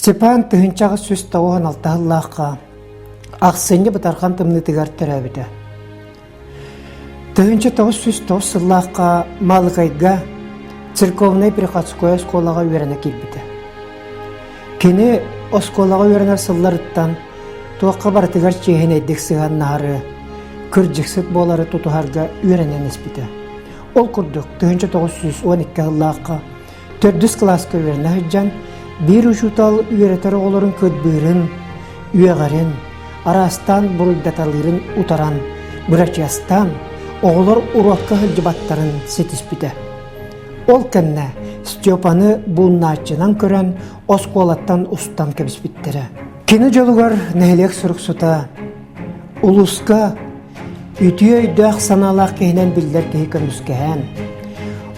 Степан тыгынчағы сөз тауған алтағыллаққа ақсыны бұтарған тымны тігар түрәбіді. Тыгынчы тауыз сөз тауыз сыллаққа малықайға церковный приходское сколаға үйрені келбіді. Кені осколаға үйренер сылларыттан туаққа бар тігар чейін әйдік сыған нағары күрджіксік болары тұтығарға үйренен еспіді. Ол күрдік тыгынчы 912 ыллаққа 4 класска үйрені хүджан bir uçutal üreteri olurun ködbürün, üyeğarın, arastan buruldatalırın utaran, bırakçastan oğulur urakka hılcıbatların setispide. Ol kenne Styopan'ı bulnaççınan kören oskolattan ustan kebispittere. Kini jolugar nehelek sürüksuta, uluska, ütüye dağ sanalaq kehinen biller kehi kömüskehen,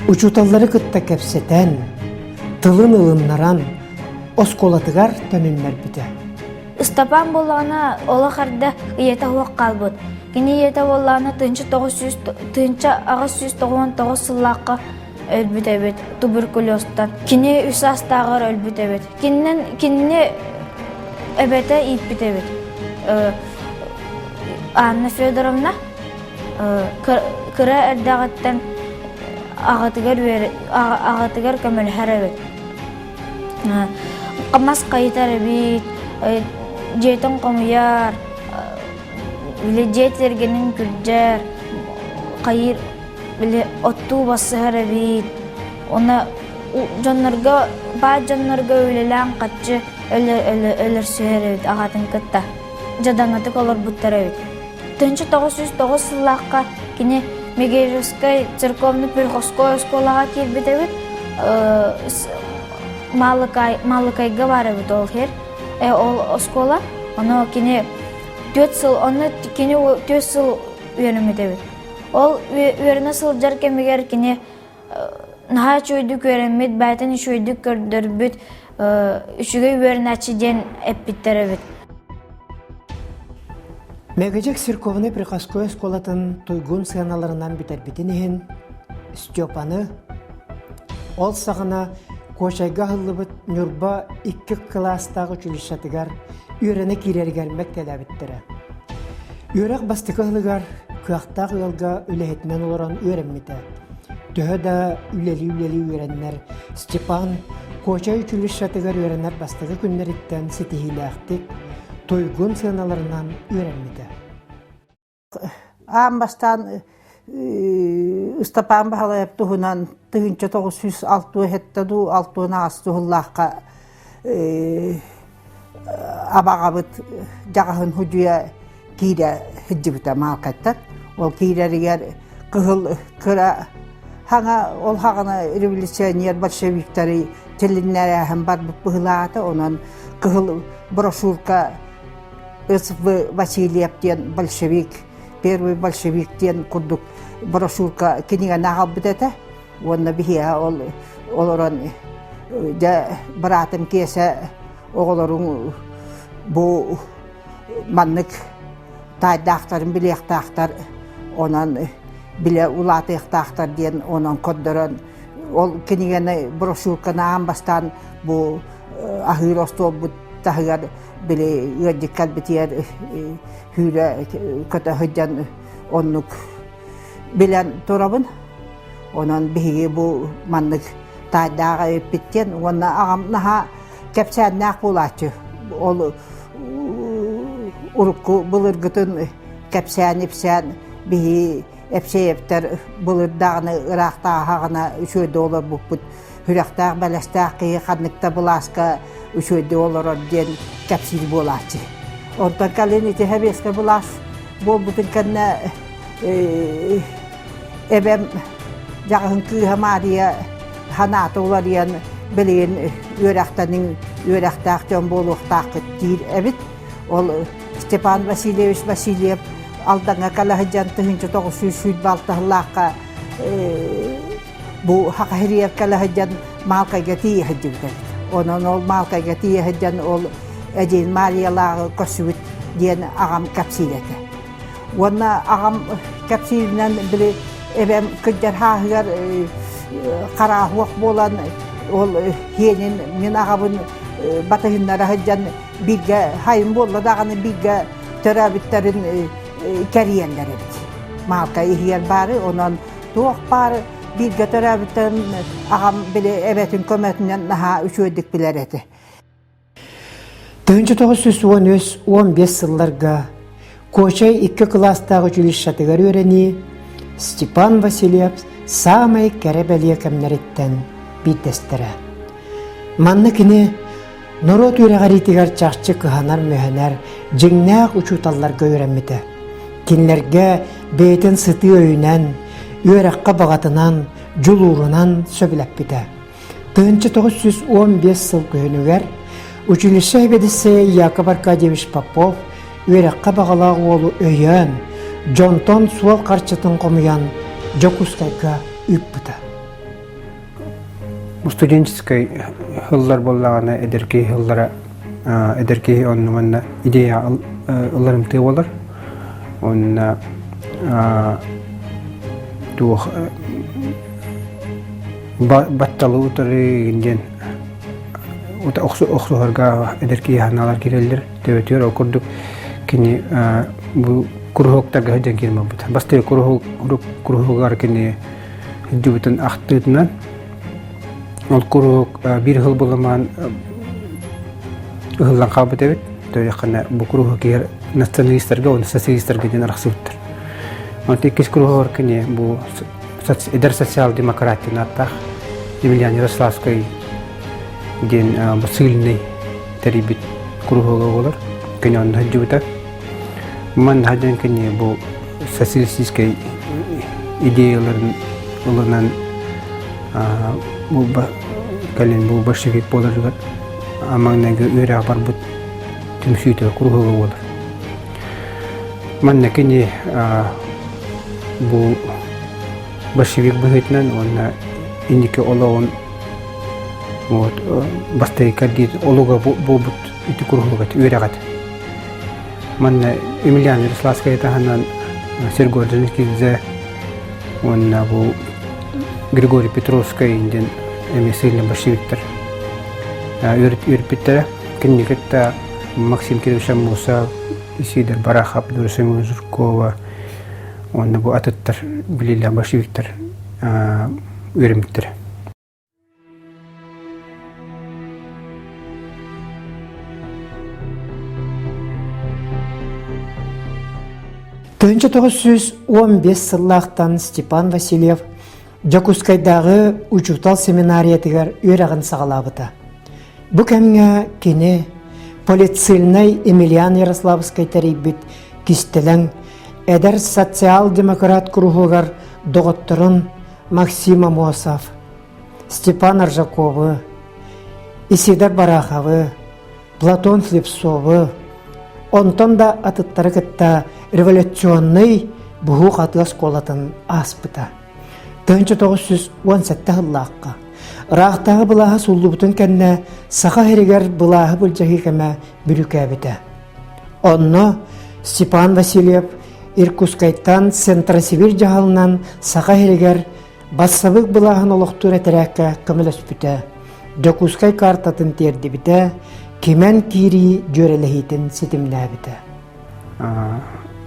uçutalları kıtta kepseten, tılın ılınlaran, oskolatıgar tönünler bide. Стапан боллағына ола қарды иеті хуақ қалбыд. Кені иеті боллағына тынчы ағыз 199 сыллаққа өлбіт әбет туберкулезтан. Кені үсі астағыр өлбіт әбет. Кені әбеті итбіт әбет. Анна Федоровна кірі әрдағыттан ағатыгар көміл әр әбет. Қамас қайтар бит, жетің қомияр, жетергенің күрджер, қайыр отту басығар бит. Оны жонларға өлелән қатшы өлір сүйер бит ағатын күтті. Жадаңатық олар бұттар бит. 1909 сыллаққа кені Мегеревскай церковный приходской сколаға келбет бит. Малыкайга бары бит ол хер. Ол оскола, оны кені 4 сыл үйерімеді бит. Ол үйеріне сылджар кемегер кені наға чөйдік үйерімет, бәйтін чөйдік көрдір бит, үшіге үйеріне әчіден әппіттері бит. Мегежек церковный приходской сколатын туйгун сыяналарынан бітер бітінігін Степаны ол сағына Koşayga hıllıbıt nürba 2 klastағы çülüşatыgar үйрені kirergermek telebittere. Үйрек bastıkı hılıgar kıyaqtaq yolga ülehetinden olaran öğrenmede. Töhö da üleli öğrenler Stepan Koşay çülüşatıgar öğrenler bastıkı günleritten sitihilaktik toygun sığınalarından öğrenmede. Ambastan Стапан бағалайып тұғынан 1906 хеттаду 6 астығыллаққа абағабыт жағағын хүдуя кейді хіджібіті мағақаттат. Ол кейдерігер қығыл күрі хаңа ол хағына революционер большевиктері телінлері әхім бар бұғылағаты. Онан қығыл брошурка СВ Васильевтен большевик Первый большевиктен курдук брошюрка книга нағал бітеті. Онна бихия олорон братым кесе оғылырың бұл маннык тайдақтарын білектақтар, онан біле улатықтақтар ден онан kodдырын. Ол книганы брошюрка наған бастан бұл ахиростол бұд тағығар біле өддік кәлбітер hüre kötü hıcan onluk bilen torabın onun bihi bu manlık taydağı bitten ona ağam naha kepsen nak bulatçı ol urukku bulur gıtın kepsen ipsen bihi epseyepter bulur dağını ıraqta hağına şöyle olur bu hürektağ belestağ ki kanlıkta bulaska şöyle olur diyen kepsil bulatçı. Ondan kalın iti hebeske bulas bol bütün kanna ebem jakın kıha mariya hanat olariyan bilen örektaktan boluqtaq dir ebit ol Stepan Vasilyev aldanga kalahjan 1900 baltahlaqa bu haqhiriya kalahjan malqagati hajjibet onun ol malqagati hajjan ol Ejin Mariyalar koşut diyen ağam kapsilete. Ona ağam kapsilinden bile evem kıdder hahır qara huaq bolan ol henin min ağabın batahınlara hıcan bilge hayın bolla dağını bilge törabitlerin keriyenleri bit. Malka ihyer bari onun tuğuk bari bilge törabitlerin ağam bile evetin kömetinden daha üçöydük biler eti. 1913-15 yıllarga Koçay 2 klastagı jülişşatıgar öğreni Степан Васильев самай кәрәбәлия кәмнәреттән битестере. Манны кини Норот үрәгәритигәр чакчы кыһанар мөһәнәр җиңнәк учуталларга өйрәнмите. Кинләргә бейтен сыты өйнән, үрәккә багатынан, жулурунан сөбеләп бите. 1915 ел көһөнүгәр училище бедесе Яков Аркадьевич Попов үрәккә багалак олу өйән Джонтон суал карчытын комуян Жокускайга үппүтә. Студенческий хыллар боллагана эдерки хыллара эдерки оннуманна идея ылларым тый болар. Онна тух батталы утары инден ута оксуарга эдерки ханалар кирелдер төбөтөр окурдук кини бу курухоктага хәҗән килмәп бит. Басты курухогар кини җүбетен ахтыдынан ол курухок бир хил буламан хилдан кабыт бит. Тәҗәкне бу курухок ер националистларга, он социалистларга дин рахсуттыр. Он текеш курухор кини бу эдер социал-демократия наттах Емельян Ярославский дин бу сильный тарибит курухога болар. Кини он җүбетә Ман хаҗан кини бу социалистический идеяларын улынан бу кален бу большевик боларга амаңнага өйрә бар бу түмшүйтө кургуга болар. Манна кини бу большевик быгытнан онна индике олоон вот бастай кадит олуга бу бут ити кургуга өйрәгат. Манна Емельян Ярославский таханан Сергей Дзержинский он бу Григорий Петровский инден эмесильный большевиктер. Юрпитер кинникетта Максим Кириллович Муса, Исидор Барахов, Дурсема Журкова, он бу атыттар билиле большевиктер юрмиттер. Төнче 1915 сыллақтан Степан Васильев Жокускайдағы учутал семинариятығар үйрағын сағалабыта. Бұ кәмге кені полицильнай Емельян Ярославский тарибит кистелен әдір социал-демократ кругығар доғыттырын Максима Мосов, Степан Аржаковы, Исидор Бараховы, Платон Слепцовы, онтон да атыттары кітті революционный бұғы қатығыз қолатын аспыта. 1917 жыллаққа. Рақтағы бұлағы сұлды бұтын кәнне сақа херігер бұлағы бұлжағы кәмә бүрік әбіті. Онны Степан Васильев Иркутскайттан Центросибир жағалынан сақа херігер бассабық бұлағын олықтыр әтірәкке көміліс бүті. Жокускай картатын терді біті, кемен кири жөрелехитін сетімлі әбіті.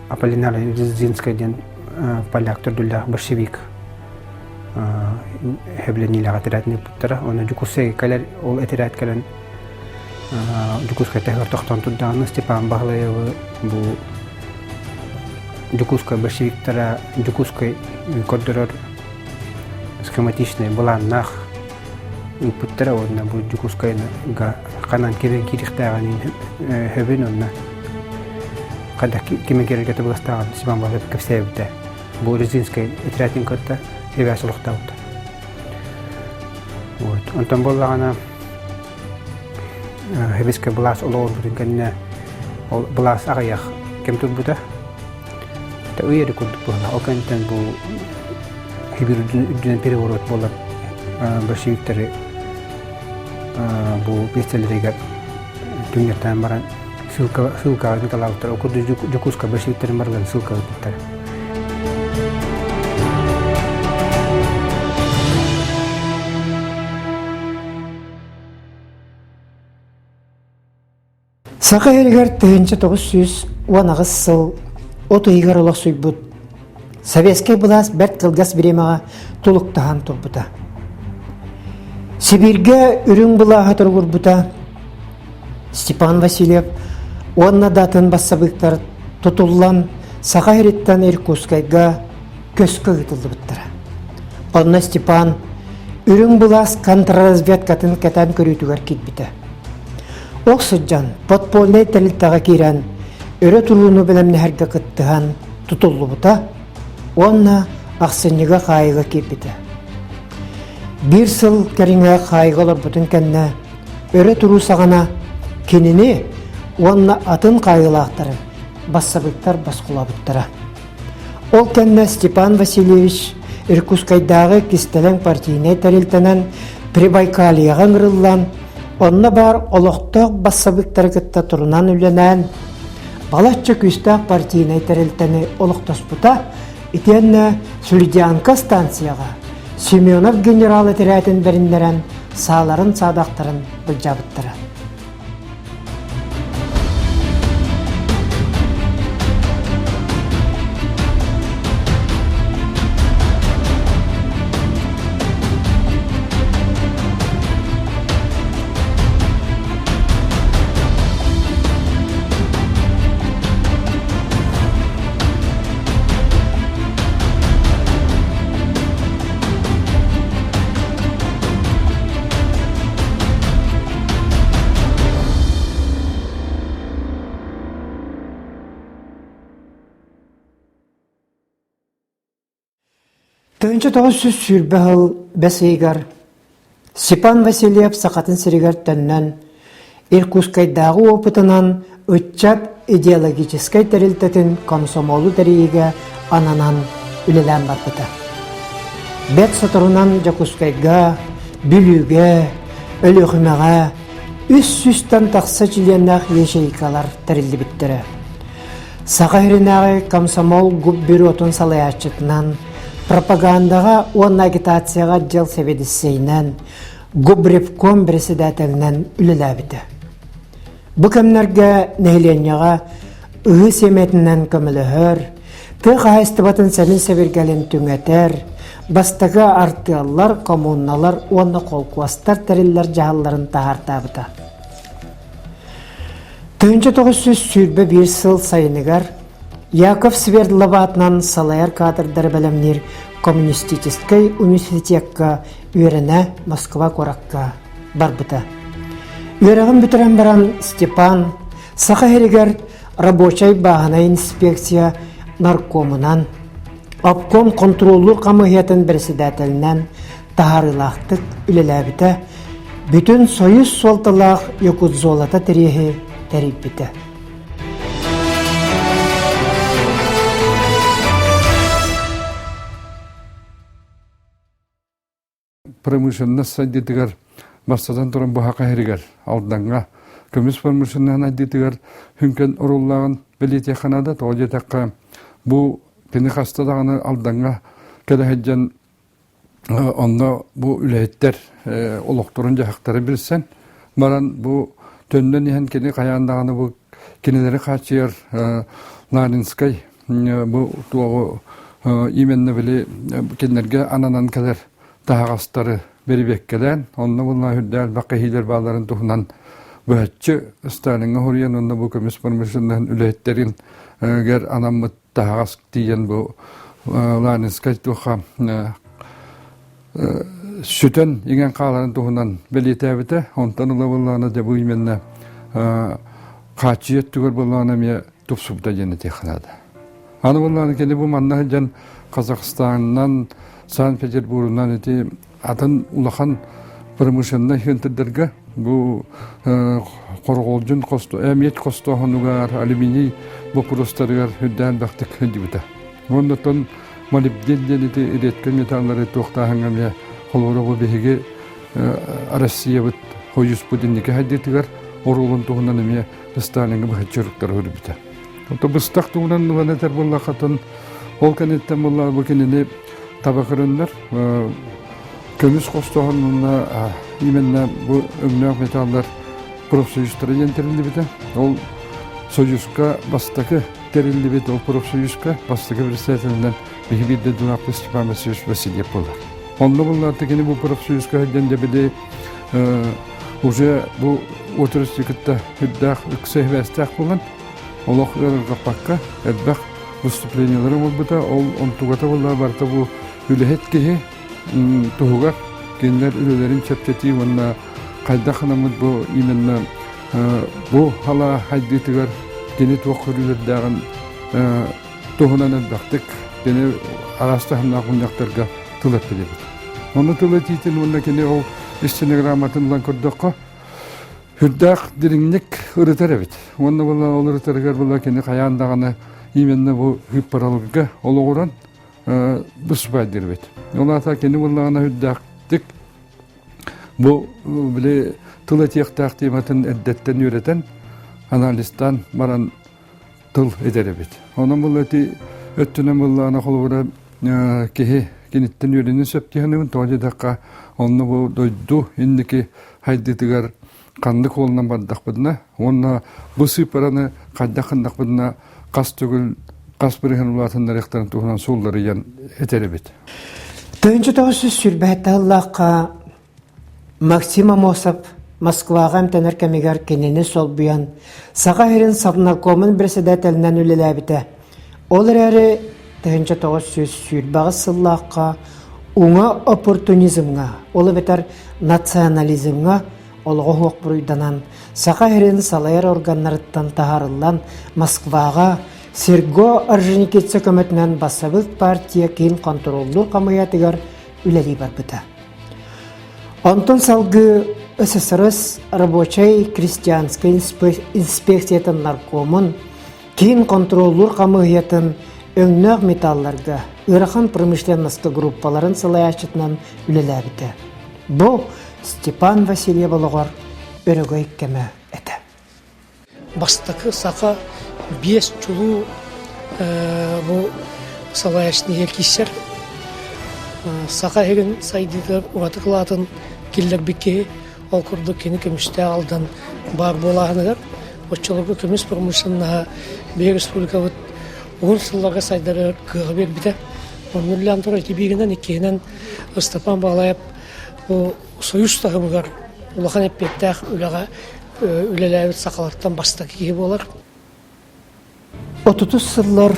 Аполлинар Зинскайден поляк түрділі большевик хебленилаға тірәтіне бұттыра. Оны Жукускай кәлер ол әтірәт кәлін Жукускай тәғір тоқтан тұддағыны Степан Бағлаевы бұл Жукускай большевиктара Жукускай көрдірір схематичный бұланнақ бұттыра. Оны бұл Жукускайға қанан керен керіқтағын хөбін онына Когда кеме кереге табыластаған Степан Бағлаев көпсәйбіті. Бұл Резинскай әтірәтін көрді, ревясы ұлықтауды. Онтан болағана Хебескай бұлас олауыр бұдың кәніне бұлас ағаяқ кем тұр бұда. Өйері көрдік бұла. Ол кәнеттен бұл Хебер үддінен переворот болар большевиктері бұл бестелерегер дүниеттен баран ссылка Николаевтар, окурду Жокуска большевиктерин барган ссылка өттүр. Сақа әрігер 1919 сыл отыйгар олақ сұйбұд. Советский бұлас бәрт қылғас біремаға тұлықтаған тұрбыта. Сибирге үрін бұлаға тұрғыр бұта. Степан Васильев онна датын бассабықтар тұтылан Сақа әреттен Иркутскайға көскі ғытылды бұттыра. Онна Степан үрін бұлас контрразведкатын кәтен көрітугер кетбіті. Оқсыджан подпольный тәліттаға кейрен өрі тұруыны білімні әргі қыттыған тұтылы бұта, онна ақсынныға қайығы кепіті. Bir сыл кәріңе қайғылар бұтын кәнне өрі тұру сағана кеніне онна атын қайғылақтары бассабықтар басқыла бұттыра. Ол кәнне Степан Васильевич Иркутскайдағы кестелен партийне тәрілтінен Прибайкалияға ңырылан, онна бар олықтық бассабықтар кітті тұрынан үленән, балатчы күстақ партийне тәрілтіні олықтас бұта, итенне Сүлдианка станцияға Семенов генералы тірәтін біріндерін сағларын садақтарын бұлжабыттыра. Төнчі 900 сүрбі ғыл бәсейгар, Степан Васильев сақатын сірігер төннен, Иркутскайдағы опытынан өтчат идеологическай тәрілтетін комсомолу тәрейге ананан үлелен барбыты. Бәт сатырынан Жакускайға, бүліге, өліғімеға, үс-сүстен тақсы чиленнақ ешейкалар тәрілді біттірі. Сақа херінағы комсомол губ бюротын салаячытынан, пропагандаға он агитацияға жыл себедісейнен, Губревком председателінен үліләбіті. Бұ кәмнерге нәйленеға ұғы семетінен көмілігір, тұқ айыстыбатын сәмін сәбіргәлін түңетер, бастығы артығалар, коммуналар, оны қолқуастар тәрілер жағаларын тағартабыта. 1900 сүрбі бір сыл сайынығар, Яков Свердлов атынан салайар кадрдар бәлемнер коммунистической университетка үйеріне Москва коракка барбыта. Үйерігін бүтірен баран Степан Сақа херігер рабочай бағына инспекция наркомынан, обком контроллы қамығетін председателінен тағарылақтық үлеләбіті, бүтін союз солтылақ Якутзолата тәрехі тәріп біті. Промышленность айдетігер бастадан тұрын бұхақа херігер алдаңға. Көміс промышленность айдетігер хүнкен ұрыллағын білете қанада тоғыде таққа бұл кені қастадағаны алдаңға кәдәхеджен онда бұл үләйттер олықтырын жақақтары білсен. Баран бұл төннен ехен кені қаяндағаны бұл кенелері қачыр Наринскай бұл туағы именні біле кенерге ананан кәдер тағастары беребеккелен, онна бұлна хүрдәл бақихилер бағларын тұхынан бұхатчы Сталинға хориян, онна бұл көміс промышленность үләйттерін гер анаммыт тағас дейін бұл Ланинскай тұха сүтін еген қаларын тұхынан белеті әбіті, онтан ұла бұлланы да бұл именне қачиет түгір бұлланы ме тұпсубда жені текінады. Аны бұлланы кені бұл маннағы жан Қазақстаннан Санкт-Петербургнан эти атын улахан промышленный хентедерге бу корголжун косто эмет косто хонугар алюминий вопростарыгар хүддән бактык хүдибүтә. Ондотон молибден денети иреткен металлары токтахангамя холорого беге Россия бит хоюс будиннике хаддетигар орулун тугунан эме Сталинге бахчырыктар хүрүбүтә. То быстак тугунан ванатер буллахатын ол канеттен булла бу кенене табакырындар көміс қостағынына именне бұл өңнәк металлар профсоюзтары ден терилибите. Ол союзка бастакы терилибите, ол профсоюзка бастакы председателинен бихибидде дунапты Степан Васильев болар. Онда булларды кені бұл профсоюзка ден біле уже бұл отырыстықытта хүддақ үксәйбәстәк болған. Олық ғапаққа әдбәқ выступлениялары ол бұта, ол онтуғата болар барта бұл үліхет кеге тұғығар кенлер үлілерін чәптеті, онна қайда қанамыд бұл именно бұл хала хайдетігер кені туақ үрілердіғын тұғынан әдбәқтік кені араста хамна құндақтарға тылат білебід. Оны тылат етін, онна кені ол істіне грамотынлан көрдіққа хүрдәқ диріңнік ұрытар әбет. Онна бұла ол ұрытарғар бұла кені қаяндағаны именно бұл хүппаралығыға олы құран бұспай дирбет. Ола ата кені бұлағына хүрдәқтік бұл біле тыл етектақ тематын әддеттен үйретен аналистан баран тыл едер әбет. Оның бұл өттінен бұлағына қолғыра кеге кенеттен үйренін сөптігінігін тоғыз даққа оны бұл дойду ендікі хайдетігер қанды қолынан бардақ бұдына, оны бұл сыпараны қайдақ қандақ бұдына қас түгіл, қас бірген ұлатындар ектарын тұғынан солдары ен етері бет. Түйінші тоғысыз сүрбәтті Аллаққа Максим Амосов Москваға әмтенер кәмегер кенені сол бұян саға ерін Совнаркомын председателінен үлелі әбіті. Ол әрі түйінші тоғысыз сүрбәғі сыллаққа уңа оппортунизмға, олы бетер национализмға олғы хоқ бұруйданан, сақа ерін салайыр органнарыттан тағарылан Москваға Серго Орджоникидзе көмітінен басабық партия кейін контроллу қамыятығар үләлі бар бұта. Онтон салғы СССР рабочай крестьянской инспекциятын наркомын кейін контроллур қамыятын өңнөк металларға ырахан промышленносты группаларын салаячытынан үләлі әбіті. Бұл Степан Васильев олығар өрігөй кәмі әті. Бастықы сақа 5 чулу бұл салаячны елкесер. Сақа еген сайдыдыр ұғаты қылатын келдер бекке ол күрді кені көмісті алдан бар болағынығар. Отчылығы көміс промышленнаға бей республика 10 сылларға сайдары кығы бер біті. Оның үлі антур әті бейгінен еккенен Степан Балаев союз тағымығар ұлақан әппеттәқ үлеләуіт сақаларттан бастық ие болар. 30 сыллар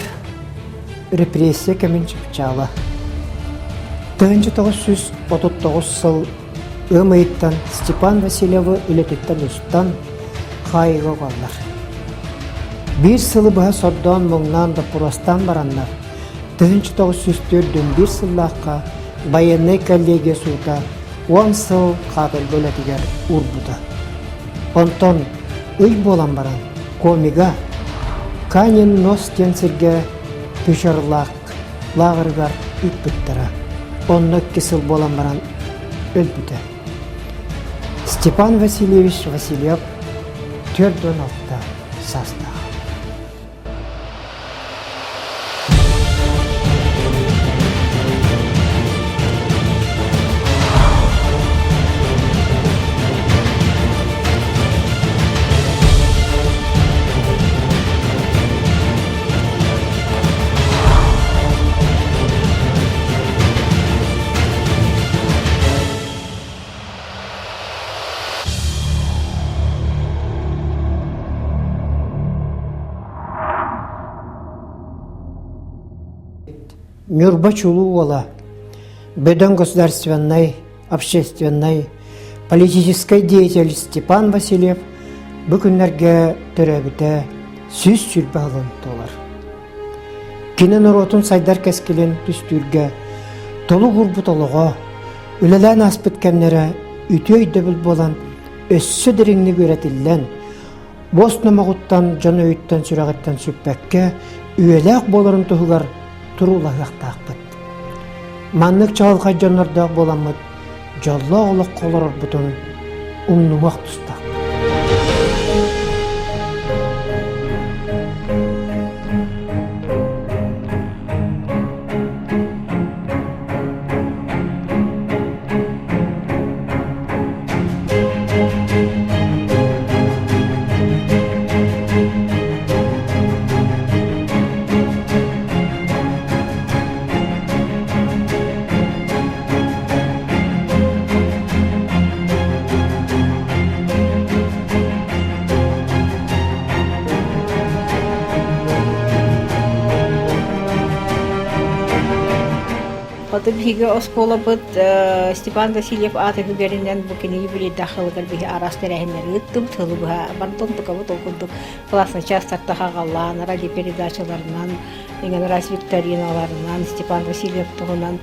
репрессия кәмен чыпчалы. 1939 сыл ымайыттан Степан Васильевы үлететтен ұстан қайығы қалдар. Bir сылы бұға сордан мұңнан да пұрастан баранлар. 1941 сыллаққа военный коллегия суыта 10 сыл қабыл бөлетігер ұрбыда. Онтон ұй болан баран комига Канин нос тенсерге пүшірлақ лағырғар үтбіттіра. Онны кесіл болан баран өлбіді. Степан Васильевич Васильев 4-16 саста. Мюрба чулу ола, беден государственной, общественной, политической деятельности Степан Васильев бүкінлерге түрәбіті сүз сүрбағылын толар. Кенен оротын сайдар кәскелен түстүрге, толу ғұрбы толуға, үлелән аспыткәнлері үті өйдөбіл болан өссі діріңні көретілен, бос намағыттан, жаны өйттен сүрағыттан сүппәкке үйеләк боларын тұғығар Турулах яқтақпыт. Маннык чағылға жанырдақ боламыд, жалла олық қолар бұтын ұмнумақ тұстақ. Аты биһиге оскола быт Степан Васильев аты хүгеринен бу кини юбилей дахылгар биһи арас терәһеннәр ыттым тылы быһа бантон тукабы толкундук классный частарта хагаллан радио передачаларынан ingen раз викториналарынан Степан Васильев тугунан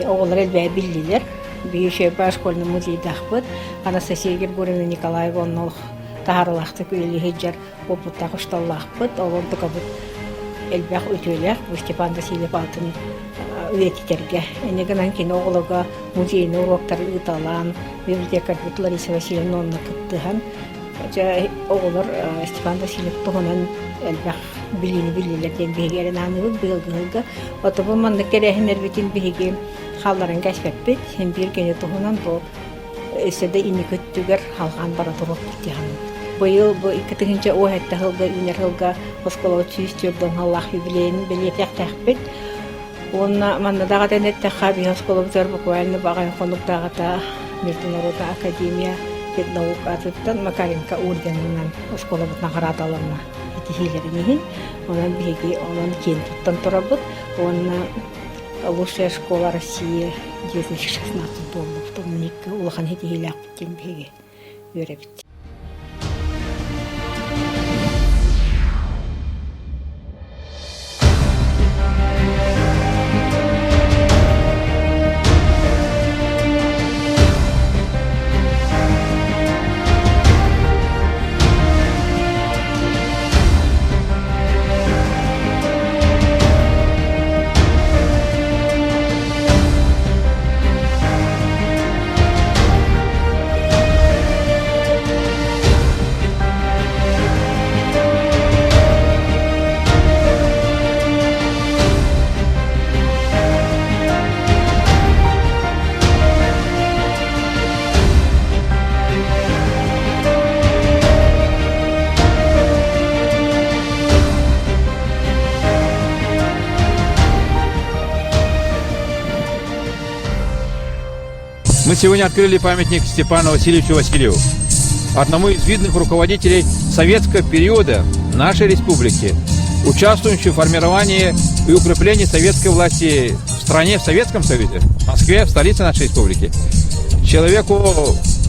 оголар элбай биллилер биһише школьный музей дахбыт Анастасия Григорьевна Николаевна тахарлахты күлли хиджар опытта кушталлахбыт олон тукабыт элбах өтөләк бу Степан Васильев атын үеттерге. Энеген кино оголога музейный уроктар ыталан, библиотекарь Лариса Васильевна онна кыттыхан. Жа оголор Степан Васильев тугунан элбах билилерден бегерен аныбык быгылгылга. Отобу манны керехинер битин биги халларын кәсбеппит. Hem bir gene тугунан бу эседе ини көттүгер халган бара туруп киттихан. Быйыл бу 2-нче оһетте хылга үнер хылга осколо чистөрдөн Аллах юбилейин белетек тәхбит. Онна маннадага тенетте хаби осколо буквально багай конуктагата Международная академия наук атыттан Макаренко орденинен осколо наградаларына итихилеринин. Онан биги онан кен туттан турабыт. Онна лучшая школа России 2016 болду. Томник улахан итихилак кен биги өребит. Мы сегодня открыли памятник Степану Васильевичу Васильеву, одному из видных руководителей советского периода нашей республики, участвующему в формировании и укреплении советской власти в стране, в Советском Союзе, в Москве, в столице нашей республики. Человеку,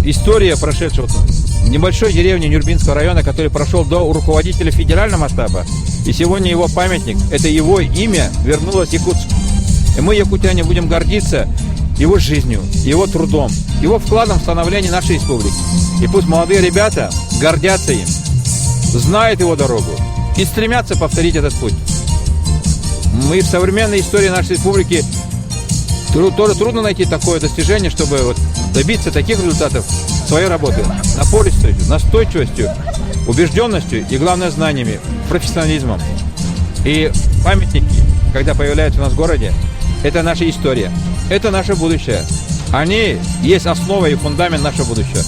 история прошедшего в небольшой деревне Нюрбинского района, который прошел до руководителя федерального масштаба, и сегодня его памятник, это его имя вернулось в Якутск. И мы, якутяне, будем гордиться его жизнью, его трудом, его вкладом в становление нашей республики. И пусть молодые ребята гордятся им, знают его дорогу и стремятся повторить этот путь. Мы в современной истории нашей республики тоже трудно найти такое достижение, чтобы вот добиться таких результатов своей работы. Напористостью, настойчивостью, убежденностью и, главное, знаниями, профессионализмом. И памятники, когда появляются у нас в городе, это наша история, это наше будущее. Они есть основа и фундамент нашего будущего.